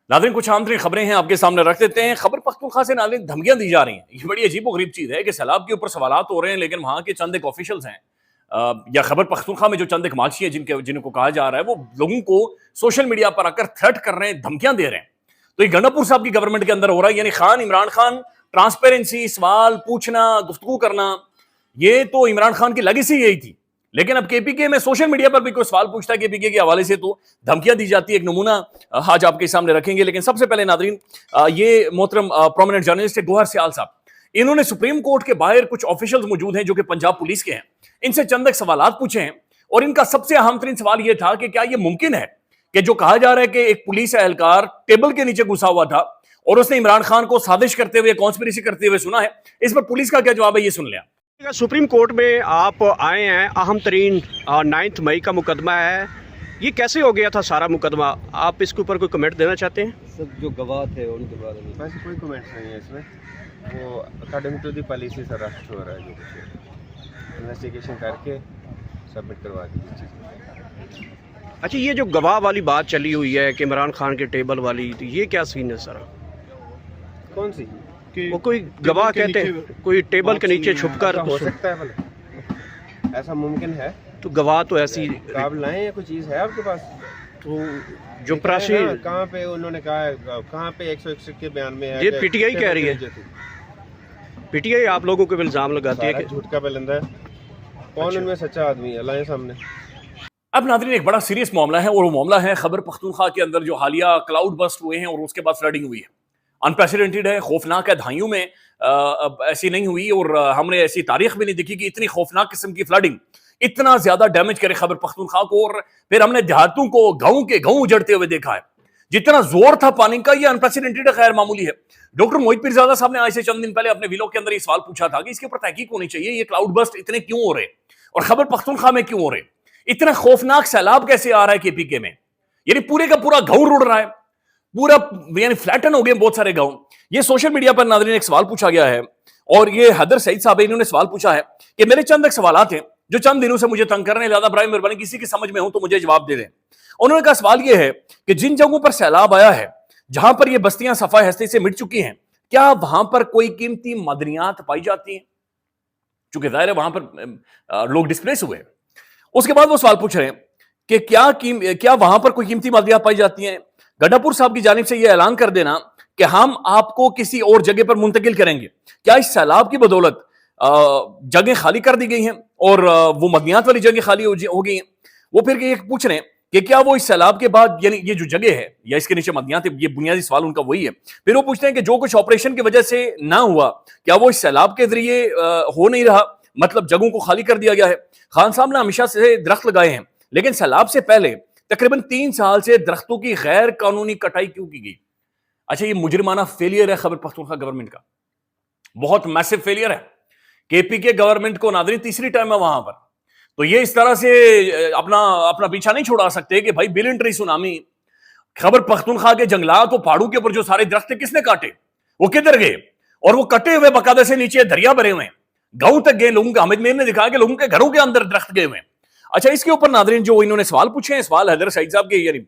नाज़रीन कुछ आम तरीन खबरें हैं आपके सामने रख देते हैं। खबर पख्तूनख्वा से नाज़रीन धमकियां दी जा रही हैं। ये बड़ी अजीब व गरीब चीज़ है कि सैलाब के ऊपर सवालात हो रहे हैं, लेकिन वहाँ के चंद एक ऑफिशियल्स हैं या खबर पख्तूनख्वा में जो चंद एक माशी हैं जिनको कहा जा रहा है, वो लोगों को सोशल मीडिया पर आकर थ्रेट कर रहे हैं, धमकियां दे रहे हैं। तो ये गंडापुर साहब की गवर्नमेंट के अंदर हो रहा है, यानी खान इमरान खान ट्रांसपेरेंसी, सवाल पूछना, गुफ्तगू करना, ये तो इमरान खान की लेगेसी यही थी। लेकिन अब केपीके में सोशल मीडिया पर भी कोई सवाल पूछता है केपीके के हवाले से तो धमकियां दी जाती है। एक नमूना आज आपके सामने रखेंगे, लेकिन सबसे पहले नादरीन ये मोहतरम प्रोमिनेंट जर्नलिस्ट है गोहर सियाल साहब, इन्होंने सुप्रीम कोर्ट के बाहर कुछ ऑफिशियल्स मौजूद हैं जो कि पंजाब पुलिस के हैं, इनसे चंद एक सवालात पूछे हैं और इनका सबसे अहम तरीन सवाल यह था कि क्या यह मुमकिन है कि जो कहा जा रहा है कि एक पुलिस एहलकार टेबल के नीचे घुसा हुआ था और उसने इमरान खान को साजिश करते हुए, कॉन्स्पिरेसी करते हुए सुना है। इस पर पुलिस का क्या जवाब है, ये सुन लिया। सुप्रीम कोर्ट में आप आए हैं, अहम तरीन 9 मई का मुकदमा है, ये कैसे हो गया था सारा मुकदमा? आप इसके ऊपर कोई कमेंट देना चाहते हैं? सब जो गवाह थे उनके बारे में वैसे कोई कमेंट्स नहीं है इसमें। वो according to the policy sir arrest हो रहा है, जो कुछ इन्वेस्टिगेशन करके सबमिट करवा दी इस चीज़। अच्छा, ये जो गवाह वाली बात चली हुई है कि इमरान खान के टेबल वाली, तो ये क्या सीन है सर? कौन सी? वो कोई गवाह कहते हैं कोई टेबल के नीचे छुपकर हो सकता है, भले ऐसा मुमकिन है। तो गवाह तो ऐसी काबिल लाएं या कोई चीज़ है आपके पास? तो जो प्राशी कहाँ पे उन्होंने कहा है, कहाँ पे 161 के बयान में है? ये पीटीआई कह रही है, पीटीआई आप लोगों को इल्जाम लगाती है कि झूठ का बलंदा है। कौन उनमें सच्चा आदमी है, लाएं सामने। अब नाज़रीन एक बड़ा सीरियस मामला है और वो मामला है खैबर पख्तूनख्वा के अंदर जो हालिया क्लाउड बस्ट हुए हैं और उसके बाद फ्लडिंग हुई है। अनप्रेसिडेंटेड है, खौफनाक है, दहाइयों में ऐसी नहीं हुई और हमने ऐसी तारीख भी नहीं देखी कि इतनी खौफनाक किस्म की फ्लडिंग इतना ज्यादा डैमेज करे खैबर पख्तूनख्वा को। और फिर हमने देहातों को गाँव उजड़ते हुए देखा है। जितना जोर था पानी का, ये अनप्रेसिडेंटेड गैर मामूली है। डॉक्टर मोहित पीरजादा साहब ने आज से चंद दिन पहले अपने वीलॉग के अंदर ये सवाल पूछा था कि इसके ऊपर तहकीक होनी चाहिए, ये क्लाउड बस्ट इतने क्यों हो रहे और खैबर पख्तूनख्वा में क्यों हो रहे, इतना खौफनाक सैलाब कैसे आ रहा है केपीके में, यानी पूरे का पूरा गाँव रुड़ रहा है, पूरा यानी फ्लैटन हो गए बहुत सारे गांव। ये सोशल मीडिया पर नाज़रीन एक सवाल पूछा गया है और ये हैदर सईद साहब इन्होंने सवाल पूछा है कि मेरे चंद एक सवालात हैं जो चंद दिनों से मुझे तंग कर रहे हैं, ज़्यादा बराए मेहरबानी किसी की समझ में हो तो मुझे जवाब दे दें। उन्होंने कहा सवाल ये है कि जिन जगहों पर सैलाब आया है, जहां पर ये बस्तियां सफाई हस्ती से मिट चुकी हैं, क्या वहां पर कोई कीमती मदनियात पाई जाती हैं? चूंकि जाहिर है वहां पर लोग डिस्प्लेस हुए। उसके बाद वो सवाल पूछ रहे हैं कि क्या वहां पर कोई कीमती मदनियात पाई जाती हैं? गंडापुर साहब की जानिब से यह ऐलान कर देना कि हम आपको किसी और जगह पर मुंतकिल करेंगे। क्या इस सैलाब की बदौलत जगह खाली कर दी गई हैं और वो मदनियात वाली जगह खाली हो गई हैं? वो फिर ये पूछ रहे हैं कि क्या वो इस सैलाब के बाद, यानी ये जो जगह है या इसके नीचे मदनियात है, ये बुनियादी सवाल उनका वही है। फिर वो पूछते हैं कि जो कुछ ऑपरेशन की वजह से ना हुआ, क्या वो इस सैलाब के जरिए हो नहीं रहा, मतलब जगहों को खाली कर दिया गया है? खान साहब ने हमेशा से दरख्त लगाए हैं, लेकिन सैलाब से पहले तकरीबन 3 साल से दरख्तों की गैर कानूनी कटाई क्यों की गई? अच्छा, ये मुजरिमाना फेलियर है खैबर पख्तूनख्वा गवर्नमेंट का, बहुत मैसिव फेलियर है। केपीके गवर्नमेंट को नाज़रीन तीसरी टाइम है वहां पर, तो ये इस तरह से अपना पीछा नहीं छुड़ा सकते कि भाई billion tree tsunami, Khyber Pakhtunkhwa के जंगलात और पहाड़ों के ऊपर जो सारे दरख्त थे किसने काटे, वो किधर गए? और वो कटे हुए बकायदा से नीचे दरिया भरे हुए हैं, गांव तक गए लोगों के। हामिद मीर ने दिखाया कि लोगों के घरों के अंदर दरख्त गए हुए हैं। अच्छा, इसके ऊपर नादरीन जो इन्होंने सवाल पूछे हैं, सवाल हैदर सईद साहब के, यानी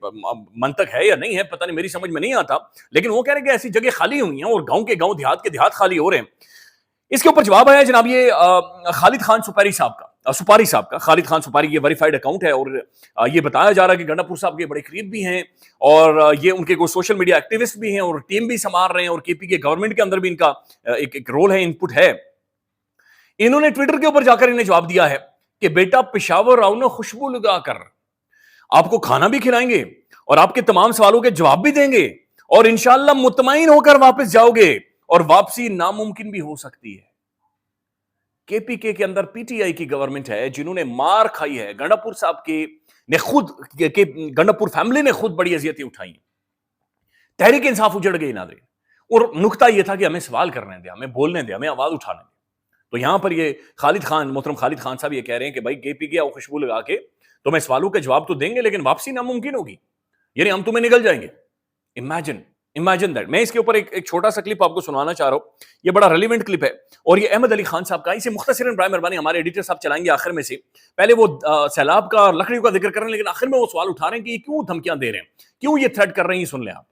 मंतक है या नहीं है पता नहीं, मेरी समझ में नहीं आता, लेकिन वो कह रहे हैं कि ऐसी जगह खाली हुई हैं और गांव के गांव, देहात के देहात खाली हो रहे हैं। इसके ऊपर जवाब आया जनाब ये खालिद खान सुपारी साहब का खालिद खान सुपारी, ये वेरीफाइड अकाउंट है और ये बताया जा रहा है कि गंडापुर साहब के बड़े करीब भी हैं और ये उनके कोई सोशल मीडिया एक्टिविस्ट भी हैं और टीम भी संभाल रहे हैं और केपी के गवर्नमेंट के अंदर भी इनका एक रोल है, इनपुट है। इन्होंने ट्विटर के ऊपर जाकर इन्हें जवाब दिया है कि बेटा पेशावर आओ ना, खुशबू लगाकर आपको खाना भी खिलाएंगे और आपके तमाम सवालों के जवाब भी देंगे और इंशाअल्लाह मुतमईन होकर वापस जाओगे और वापसी नामुमकिन भी हो सकती है। केपीके के अंदर पीटीआई की गवर्नमेंट है जिन्होंने मार खाई है। गंडापुर साहब गंडापुर फैमिली ने खुद बड़ी अजियतें उठाई, तहरीक इंसाफ उजड़ गई नाज़रीन। और नुकता यह था कि हमें सवाल करने दे, हमें बोलने दे, हमें आवाज उठाने दे। तो यहां पर ये मोहतरम खालिद खान साहब ये कह रहे हैं कि भाई केपीके आओ खुशबू लगा के तुम्हें सवालों के जवाब तो देंगे लेकिन वापसी नामुमकिन होगी, यानी हम तुम्हें निकल जाएंगे। Imagine that. मैं इसके ऊपर एक छोटा सा क्लिप आपको सुनाना चाह रहा हूं, ये बड़ा रेलिवेंट क्लिप है और ये अहमद अली खान साहब का। इसे मुख्तसरन बराए मेहरबानी हमारे एडिटर साहब चलाएंगे आखिर में से। पहले वो सैलाब का और लकड़ियों का जिक्र कर रहे हैं, लेकिन आखिर में वो सवाल उठा रहे हैं कि ये क्यों धमकियां दे रहे हैं, क्यों ये थ्रेट कर रहे हैं, सुन लें आप।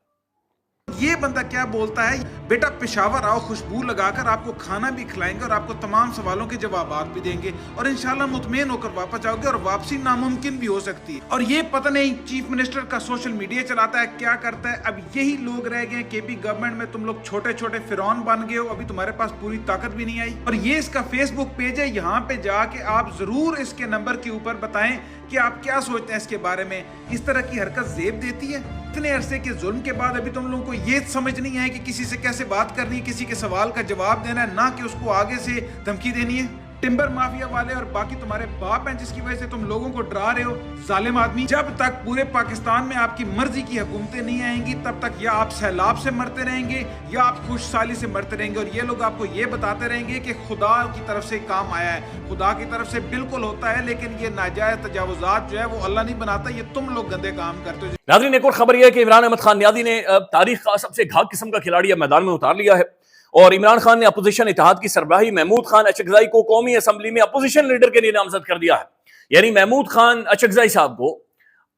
ये बंदा क्या बोलता है, बेटा पेशावर आओ, खुशबू लगाकर आपको खाना भी खिलाएंगे और आपको तमाम सवालों के जवाबात भी देंगे और इंशाल्लाह मुतमईन होकर वापस जाओगे और वापसी नामुमकिन भी हो सकती है। और ये पता नहीं चीफ मिनिस्टर का सोशल मीडिया चलाता है, क्या करता है। अब यही लोग रह गए केपी गवर्नमेंट में, तुम लोग छोटे छोटे फिरौन बन गए हो, अभी तुम्हारे पास पूरी ताकत भी नहीं आई। और ये इसका फेसबुक पेज है, यहाँ पे जाके आप जरूर इसके नंबर के ऊपर बताएं कि आप क्या सोचते हैं इसके बारे में। इस तरह की हरकत जेब देती है। इतने अरसे के जुल्म के बाद अभी तुम लोगों को ये समझ नहीं है कि किसी से कैसे बात करनी है, किसी के सवाल का जवाब देना है, ना कि उसको आगे से धमकी देनी है। टिम्बर माफिया वाले और बाकी तुम्हारे बाप हैं जिसकी वजह से तुम लोगों को डरा रहे हो, जालिम आदमी। जब तक पूरे पाकिस्तान में आपकी मर्जी की हुकूमतें नहीं आएंगी तब तक या आप सैलाब से मरते रहेंगे या आप खुशहाली से मरते रहेंगे। और ये लोग आपको ये बताते रहेंगे कि खुदा की तरफ से काम आया है, खुदा की तरफ से बिल्कुल होता है, लेकिन ये नाजायज तजावुजात जो है वो अल्लाह नहीं बनाता, ये तुम लोग गंदे काम करते हो। नाज़रीन, एक और खबर यह है कि इमरान अहमद खान नियाज़ी ने तारीख का सबसे घात किस्म का खिलाड़ी अब मैदान में उतार लिया है और इमरान खान ने अपोजिशन इत्तेहाद की सरबराही महमूद खान अचकज़ई को कौमी असम्बली में अपोजिशन लीडर के लिए नामजद कर दिया है। यानी महमूद खान अचकज़ई साहब को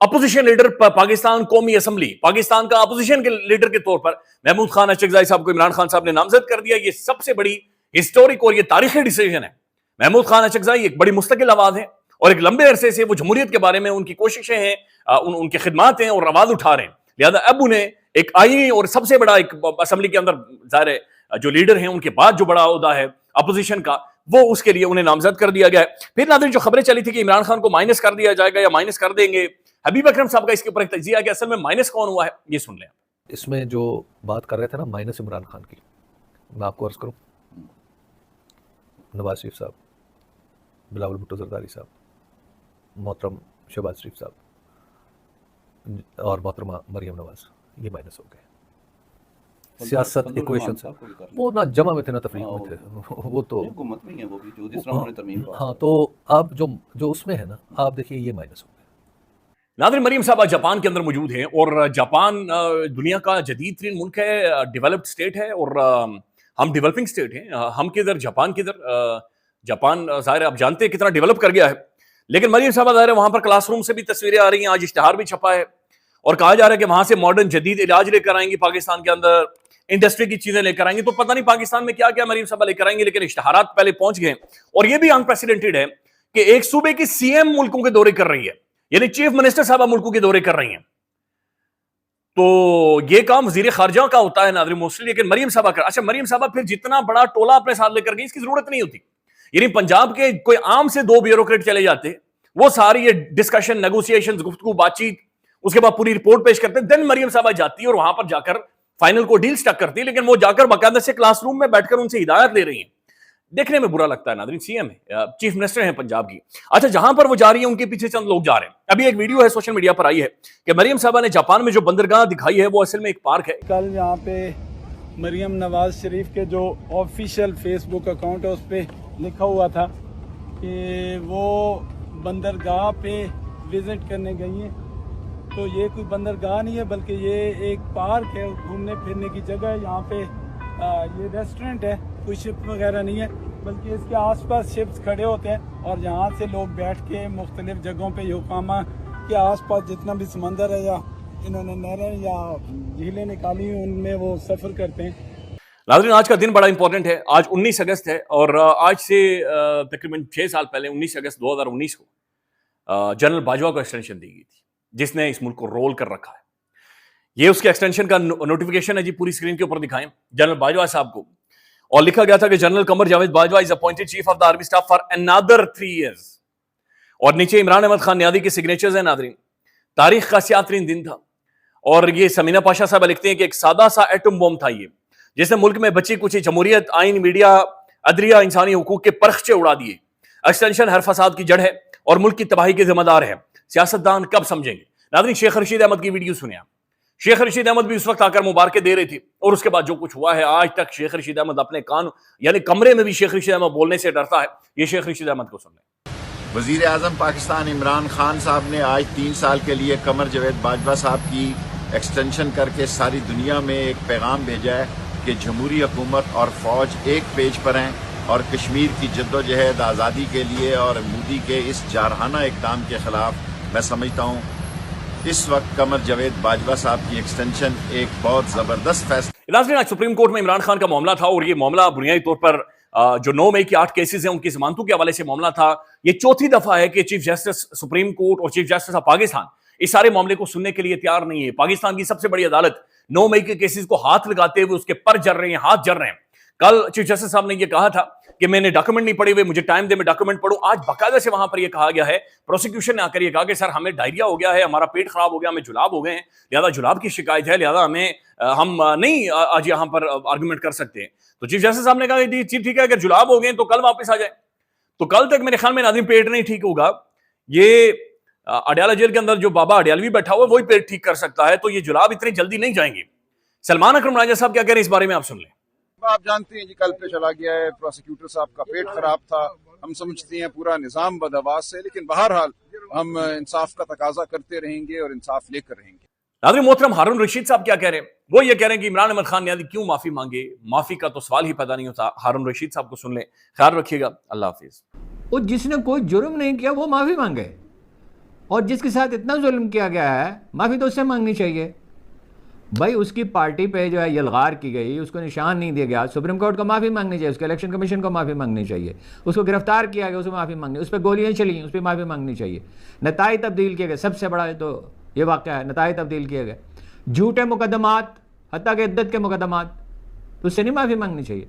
अपोजिशन लीडर पाकिस्तान कौमी असम्बली, पाकिस्तान का अपोजिशन के लीडर के तौर पर महमूद खान अचकज़ई साहब को इमरान खान साहब ने नामजद कर दिया। ये सबसे बड़ी हिस्टोरिक और ये तारीखी डिसीजन है। महमूद खान अचकज़ई एक बड़ी मुस्तकिल आवाज है और एक लंबे अरसे से वो जमहूरियत के बारे में उनकी कोशिशें हैं, उनकी खिदमात हैं और आवाज उठा रहे हैं। लिहाजा अब उन्हें एक आईनी और सबसे बड़ा एक असम्बली के अंदर ज़ाहिर है जो लीडर हैं उनके बाद जो बड़ा ओहदा है अपोजिशन का, वो उसके लिए उन्हें नामजद कर दिया गया है। फिर नाज़रीन, जो खबरें चली थी कि इमरान खान को माइनस कर दिया जाएगा या माइनस कर देंगे, हबीब अकरम साहब का इसके ऊपर एक तज्जिया है कि असल में माइनस कौन हुआ है, ये सुन लें। इसमें जो बात कर रहे थे ना माइनस इमरान खान की, मैं आपको अर्ज करूं, नवाज शरीफ साहब, बिलावल भुट्टो जरदारी साहब, मोहतरम शहबाज शरीफ साहब और मोहतरमा मरियम नवाज, ये माइनस हो गए। सियासत इक्वेशन वो ना जमा में थे ना तफरीक में थे, वो तो हुकूमत में है, वो भी जो जिस तरह उन्होंने तरमीम पास। हाँ, तो अब जो उसमें है ना, आप देखिए ये माइनस हो गए। नाज़रीन, मरियम साहब जापान के अंदर मौजूद हैं और जापान दुनिया का जदीद तरीन मुल्क है, डेवलप्ड स्टेट है और हम डेवलपिंग स्टेट हैं। हम किधर, जापान किधर। जापान ज़ाहिर है आप जानते हैं कितना डेवलप कर गया है, लेकिन मरियम साहब ज़ाहिर है वहाँ पर क्लासरूम से भी तस्वीरें आ रही हैं, आज इश्तिहार भी छपा है और कहा जा रहा है कि वहाँ से मॉडर्न जदीद इलाज लेकर आएंगी, पाकिस्तान के अंदर इंडस्ट्री की चीजें लेकर आएंगे। तो पता नहीं पाकिस्तान में क्या क्या मरियम साहब लेकर आएंगे, लेकिन इश्तिहारात पहले पहुंच गए और ये भी अनप्रेसिडेंटेड है कि एक सूबे की सीएम मुल्कों के दौरे कर रही है, यानी चीफ मिनिस्टर साहब मुल्कों के दौरे कर रही हैं। तो ये काम वजीर खारजा का होता है नाज़रीन मोस्टली, लेकिन मरियम साहब कर, अच्छा मरियम साहब फिर जितना बड़ा टोला अपने साथ लेकर गई इसकी जरूरत नहीं होती। यानी पंजाब के कोई आम से 2 ब्यूरोक्रेट चले जाते, वो सारी ये डिस्कशन, नेगोशिएशन, गुफ्तगू, बातचीत, उसके बाद पूरी रिपोर्ट पेश करते, देन मरियम साहब जाती है और वहां पर जाकर फाइनल को डील स्टक करती है। लेकिन वो जाकर बाकायदा से क्लासरूम में बैठकर उनसे हिदायत ले रही हैं। देखने में बुरा लगता है नाज़रीन, सीएम है, चीफ मिनिस्टर हैं पंजाब की। अच्छा, जहां पर वो जा रही है उनके पीछे चंद लोग जा रहे हैं। अभी एक वीडियो है सोशल मीडिया पर आई है कि मरियम साहबा ने जापान में जो बंदरगाह दिखाई है वो असल में एक पार्क है। कल यहाँ पे मरियम नवाज शरीफ के जो ऑफिशियल फेसबुक अकाउंट है उस पर लिखा हुआ था कि वो बंदरगाह पे विजिट करने गई हैं। तो ये कोई बंदरगाह नहीं है बल्कि ये एक पार्क है, घूमने फिरने की जगह है। यहाँ पे ये रेस्टोरेंट है, कोई शिप वगैरह नहीं है, बल्कि इसके आसपास शिप्स खड़े होते हैं और यहाँ से लोग बैठ के मुख्तलिफ जगहों पे योकोहामा के आसपास जितना भी समंदर है या इन्होंने नहरें या झीलें निकाली हैं उनमें वो सफ़र करते हैं। नाज़रीन, आज का दिन बड़ा इंपॉर्टेंट है। आज 19 अगस्त है और आज से तकरीबन 6 साल पहले 19 अगस्त 2019 को जनरल बाजवा को एक्सटेंशन दी गई थी, जिसने इस मुल्क को रोल कर रखा है। ये उसके एक्सटेंशन का नोटिफिकेशन है जी, पूरी स्क्रीन के ऊपर दिखाएं जनरल बाजवा साहब को। और लिखा गया था कि general Qamar Javed Bajwa is appointed chief of the army staff for another 3 years। और नीचे इमरान अहमद खान नियाज़ी के सिग्नेचर्स हैं। नाज़रीन, तारीख का सियातरीन दिन था और ये समीना पाशा साहब लिखते हैं कि एक सादा सा एटम बम था ये, जिसने मुल्क में बची कुछ जमहूरियत, आइन, मीडिया, अदलिया, इंसानी हुकूक के परखचे उड़ा दिए। एक्सटेंशन हर फसाद की जड़ है और मुल्क की तबाही के जिम्मेदार है। सियासतदान कब समझेंगे। नाज़रीन, शेख रशीद अहमद की वीडियो सुनिए। शेख रशीद अहमद भी उस वक्त आकर मुबारकें दे रही थी और उसके बाद जो कुछ हुआ है आज तक शेख रशीद अहमद अपने कान यानी कमरे में भी शेख रशीद अहमद बोलने से डरता है। ये शेख रशीद अहमद को सुन लें। वज़ीर आज़म पाकिस्तान इमरान खान साहब ने आज 3 साल के लिए कमर जावेद बाजवा साहब की एक्सटेंशन करके सारी दुनिया में एक पैगाम भेजा है कि जमहूरी हुकूमत और फ़ौज एक पेज पर हैं और कश्मीर की जद्दोजहद आज़ादी के लिए और मोदी के इस जारहाना इक़दाम के ख़िलाफ़ मैं समझता हूँ इस वक्त कमर जावेद बाजवा साहब की एक्सटेंशन एक बहुत ज़बरदस्त फैसला। नाज़रीन, आज सुप्रीम कोर्ट में इमरान खान का मामला था और ये मामला बुनियादी तौर पर जो 9 मई की 8 केसेस हैं उनकी जमानतों के हवाले से मामला था। ये चौथी दफा है कि चीफ जस्टिस सुप्रीम कोर्ट और चीफ जस्टिस ऑफ पाकिस्तान इस सारे मामले को सुनने के लिए तैयार नहीं है। पाकिस्तान की सबसे बड़ी अदालत 9 मई के केसेस को हाथ लगाते हुए उसके पर जल रहे हैं, हाथ जल रहे हैं। कल चीफ जस्टिस साहब ने यह कहा था कि मैंने डॉक्यूमेंट नहीं पढ़े हुए, मुझे टाइम दे मैं डॉक्यूमेंट पढ़ूं। आज बाकायदा से वहां पर यह कहा गया है, प्रोसिक्यूशन ने आकर यह कहा कि सर हमें डायरिया हो गया है, हमारा पेट खराब हो गया, हमें जुलाब हो गए हैं, लिहाजा जुलाब की शिकायत है, लिहाजा हम नहीं आज यहां पर आर्गुमेंट कर सकते हैं। तो चीफ जस्टिस साहब ने कहा कि ठीक है, अगर जुलाब हो गए तो कल वापस आ जाए। तो कल तक मेरे ख्याल में नाज़रीन पेट नहीं ठीक होगा। ये अडयाला जेल के अंदर जो बाबा अडयालवी बैठा हुआ है वही पेट ठीक कर सकता है, तो ये जुलाब इतनी जल्दी नहीं जाएंगे। सलमान अकरम राजा साहब क्या कह रहे हैं इस बारे में, आप सुन लें। आप जानते हैं जी, कल पे चला गया है, प्रोसिक्यूटर साहब का पेट खराब था, हम समझते हैं पूरा निजाम बदहवास से, लेकिन बहरहाल हम इंसाफ का तकाजा करते रहेंगे और इंसाफ लेकर रहेंगे। नाज़रीन मोहतरम, हारून रशीद साहब क्या कह रहे हैं? वो ये कह रहे हैं कि इमरान अहमद खान ने क्यों माफी मांगे, माफी का तो सवाल ही पैदा नहीं होता। हारून रशीद साहब को सुन लें। ख्याल रखिएगा, अल्लाह हाफिज। वो जिसने कोई जुर्म नहीं किया वो माफी मांगे, और जिसके साथ इतना जुल्म किया गया है माफी तो उससे मांगनी चाहिए। भाई उसकी पार्टी पे जो है यलगार की गई, उसको निशान नहीं दिया गया, सुप्रीम कोर्ट को माफ़ी मांगनी चाहिए, उसके इलेक्शन कमीशन को माफ़ी मांगनी चाहिए, उसको गिरफ्तार किया गया, उसको माफ़ी मांगनी, उस पर गोलियां चली उस पर माफ़ी मांगनी चाहिए। नताई तब्दील किए गए, सबसे बड़ा तो ये वाक़या है, नताई तब्दील किए गए, झूठे मुकदमात, हत्ता के इद्दत के मुकदमात, तो उससे नहीं माफ़ी मांगनी चाहिए।